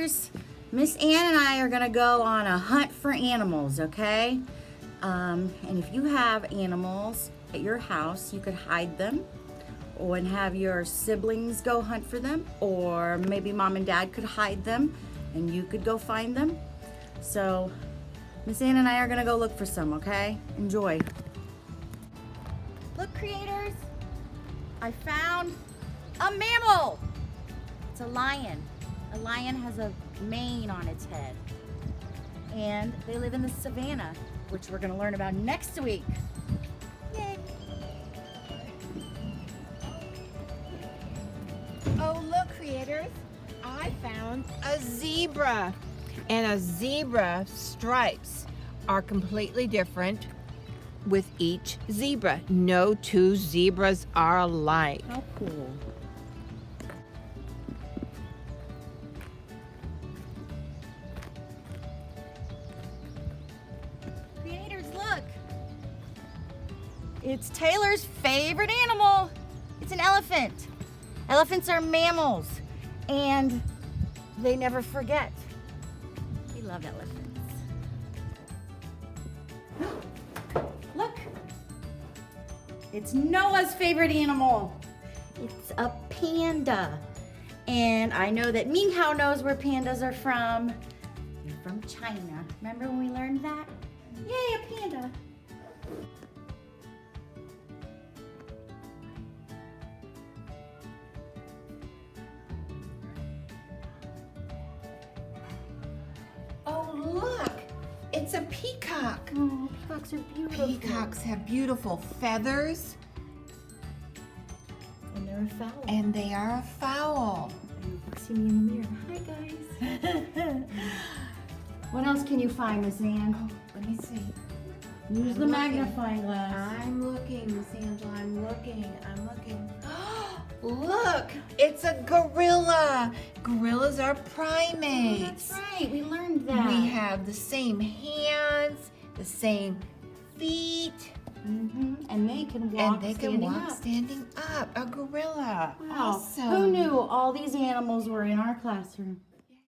creators, Miss Ann and I are gonna go on a hunt for animals, okay? And if you have animals at your house, you could hide them and have your siblings go hunt for them, or maybe mom and dad could hide them and you could go find them. So Miss Ann and I are gonna go look for some, okay? Enjoy. Look, creators, I found a mammal. It's a lion. A lion has a mane on its head. And they live in the savannah, which we're going to learn about next week. Yay! Oh, look, creators, I found a zebra. And a zebra stripes are completely different with each zebra. No two zebras are alike. How cool. Creators, look. It's Taylor's favorite animal. It's an elephant. Elephants are mammals, and they never forget. We love elephants. Look. It's Noah's favorite animal. It's a panda. And I know that Minghao knows where pandas are from. They're from China. Remember when we learned that? Yay, a panda. Oh, look, it's a peacock. Oh, peacocks are beautiful. Peacocks have beautiful feathers, And they're a fowl. and they are a fowl. See me in the mirror. Hi, guys. What else can you find, Miss Ann? Oh, let me see. Use the magnifying glass. I'm looking, Miss Angela, I'm looking. Look, it's a gorilla. Gorillas are primates. That's right, we learned that. We have the same hands, the same feet, And they can walk standing up. standing up. A gorilla. Wow. Awesome. Who knew all these animals were in our classroom?